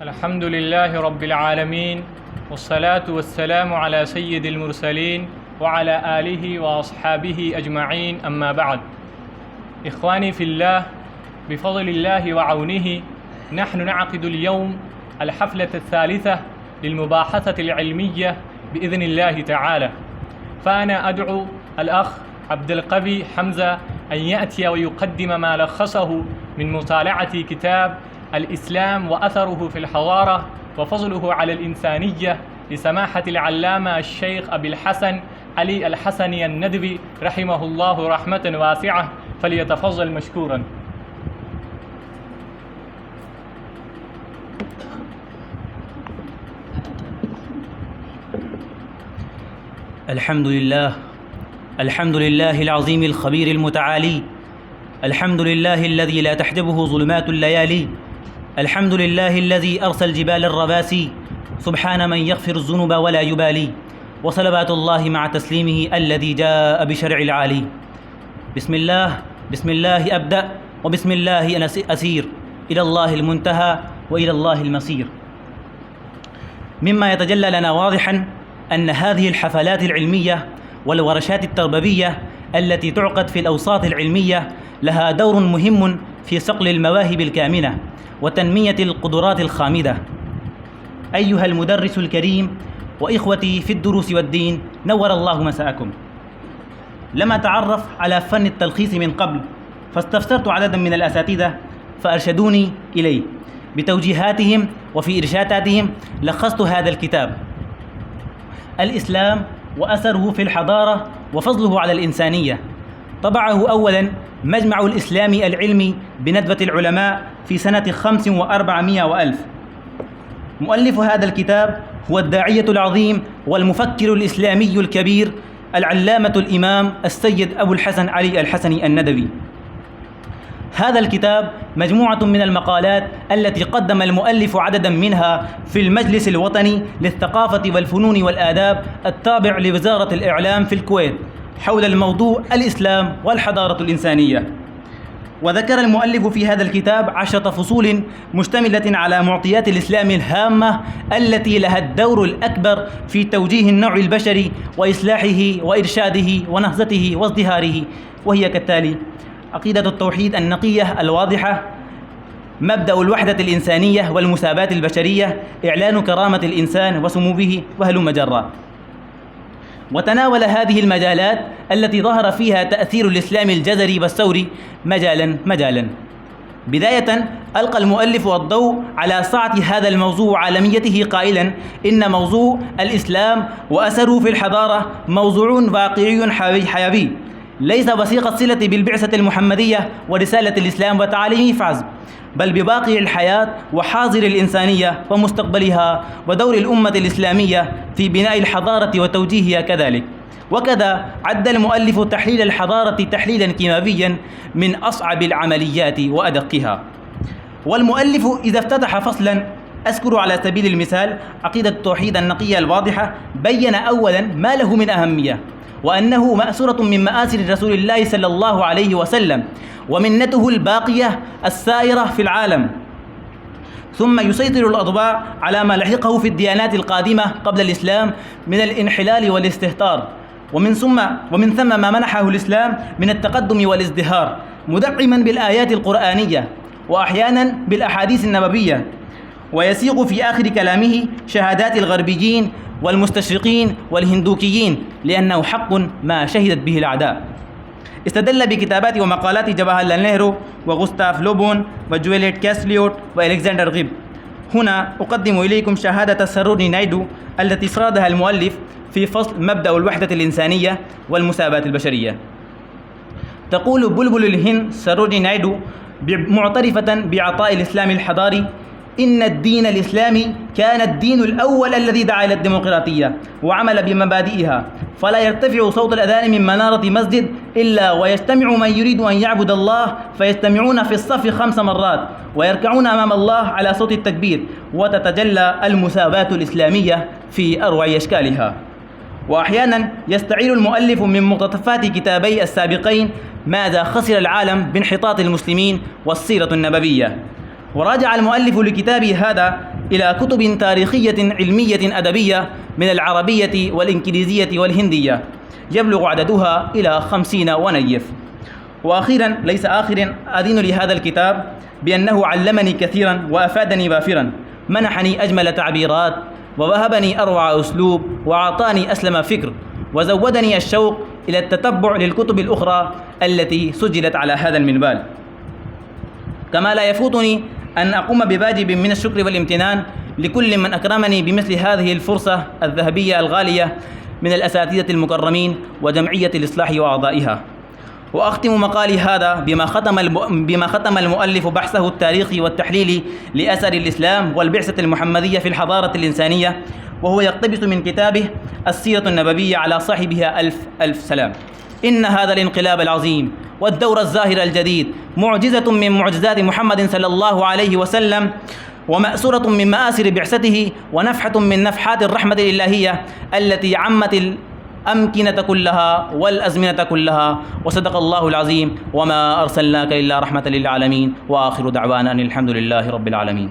الحمد لله رب العالمين، والصلاة والسلام على سيد المرسلين وعلى آله وأصحابه أجمعين، أما بعد. إخواني في الله، بفضل الله وعونه نحن نعقد اليوم الحفلة الثالثة للمباحثة العلمية بإذن الله تعالى. فأنا أدعو الأخ عبد القوي حمزة أن يأتي ويقدم ما لخصه من مطالعة كتاب الإسلام وأثره في الحضارة وفضله على الإنسانية لسماحة العلامة الشيخ أبي الحسن علي الحسني الندوي رحمه الله رحمة واسعة، فليتفضل مشكورا. الحمد لله العظيم الخبير المتعالي، الحمد لله الذي لا تحجبه ظلمات الليالي، الحمد لله الذي أرسى الجبال الرباسي، سبحان من يغفر الذنوب ولا يبالي، وصلوات الله مع تسليمه الذي جاء بشرع العالي. بسم الله أبدأ، وبسم الله أنا أسير، إلى الله المنتهى وإلى الله المصير. مما يتجلى لنا واضحا أن هذه الحفلات العلمية والورشات التربوية التي تعقد في الأوساط العلمية لها دور مهم في صقل المواهب الكامنة وتنمية القدرات الخامدة. أيها المدرس الكريم وإخوتي في الدروس والدين، نور الله مساءكم. لم أتعرف على فن التلخيص من قبل، فاستفسرت عددا من الأساتذة فأرشدوني إليه. بتوجيهاتهم وفي إرشاداتهم لخصت هذا الكتاب: الإسلام وأثره في الحضارة وفضله على الإنسانية. طبعه أولا مجمع الإسلامي العلمي بندوة العلماء في سنة 500 و400 وألف. مؤلف هذا الكتاب هو الداعية العظيم والمفكر الإسلامي الكبير العلامة الإمام السيد أبو الحسن علي الحسني الندوي. هذا الكتاب مجموعة من المقالات التي قدم المؤلف عددا منها في المجلس الوطني للثقافة والفنون والآداب التابع لوزارة الإعلام في الكويت حول الموضوع الإسلام والحضارة الإنسانية. وذكر المؤلف في هذا الكتاب 10 فصول مشتملة على معطيات الإسلام الهامة التي لها الدور الأكبر في توجيه النوع البشري وإصلاحه وإرشاده ونهضته وازدهاره، وهي كالتالي: عقيدة التوحيد النقية الواضحة، مبدأ الوحدة الإنسانية والمساواة البشرية، إعلان كرامة الإنسان وسموه، وهلم جرا. وتناول هذه المجالات التي ظهر فيها تأثير الإسلام الجذري والثوري مجالا. بداية ألقى المؤلف الضوء على سعة هذا الموضوع وعالميته قائلا: إن موضوع الإسلام وأثره في الحضارة موضوع واقعي حيوي، ليس وثيق الصلة بالبعثة المحمدية ورسالة الإسلام وتعاليمه فحسب، بل بباقي الحياة وحاضر الإنسانية ومستقبلها ودور الأمة الإسلامية في بناء الحضارة وتوجيهها كذلك. وكذا عد المؤلف تحليل الحضارة تحليلا كيماويا من أصعب العمليات وأدقها. والمؤلف إذا افتتح فصلا أذكر على سبيل المثال عقيدة التوحيد النقية الواضحة، بين أولا ما له من أهمية، وأنه مأثورة من مآثر رسول الله صلى الله عليه وسلم ومنته الباقية السائرة في العالم، ثم يسيطر الأضواء على ما لحقه في الديانات القادمة قبل الإسلام من الانحلال والاستهتار، ومن ثم ما منحه الإسلام من التقدم والازدهار، مدعما بالآيات القرآنية وأحيانا بالأحاديث النبوية. ويسيق في آخر كلامه شهادات الغربيين والمستشرقين والهندوكيين، لأنه حق ما شهدت به الأعداء. استدل بكتابات ومقالات جواهرلال نهرو وغوستاف لوبون وجويليت كاسليوت وإلكسندر غيب. هنا أقدم إليكم شهادة سروجني نايدو التي فرضها المؤلف في فصل مبدأ الوحدة الإنسانية والمساواة البشرية. تقول بلبل الهند سروجني نايدو معترفة بعطاء الإسلام الحضاري: إن الدين الإسلامي كان الدين الأول الذي دعا إلى الديمقراطية وعمل بمبادئها، فلا يرتفع صوت الأذان من منارة مسجد إلا ويجتمع من يريد أن يعبد الله، فيجتمعون في الصف 5 مرات ويركعون أمام الله على صوت التكبير، وتتجلى المساواة الإسلامية في أروع أشكالها. وأحيانا يستعير المؤلف من مقتطفات كتابي السابقين ماذا خسر العالم بانحطاط المسلمين والسيرة النبوية. وراجع المؤلف لكتابه هذا إلى كتب تاريخية علمية أدبية من العربية والإنجليزية والهندية يبلغ عددها إلى 50 ونيف. وأخيرا ليس آخر، أدين لهذا الكتاب بأنه علمني كثيرا وأفادني وافرا، منحني أجمل تعبيرات ووهبني أروع أسلوب وأعطاني أسلم فكر، وزودني الشوق إلى التتبع للكتب الأخرى التي سجلت على هذا المنوال. كما لا يفوتني أن أقوم بواجب من الشكر والامتنان لكل من أكرمني بمثل هذه الفرصة الذهبية الغالية من الأساتذة المكرمين وجمعية الإصلاح وأعضائها. وأختم مقالي هذا بما ختم المؤلف بحثه التاريخي والتحليلي لأثر الإسلام والبعثة المحمدية في الحضارة الإنسانية، وهو يقتبس من كتابه السيرة النبوية على صاحبها ألف سلام. إن هذا الانقلاب العظيم والدور الزاهر الجديد معجزة من معجزات محمد صلى الله عليه وسلم، ومأسورة من مآسر بعثته، ونفحة من نفحات الرحمة الإلهية التي عمت الأمكنة كلها والأزمنة كلها. وصدق الله العظيم، وما أرسلناك إلا رحمة للعالمين. وآخر دعوانا أن الحمد لله رب العالمين.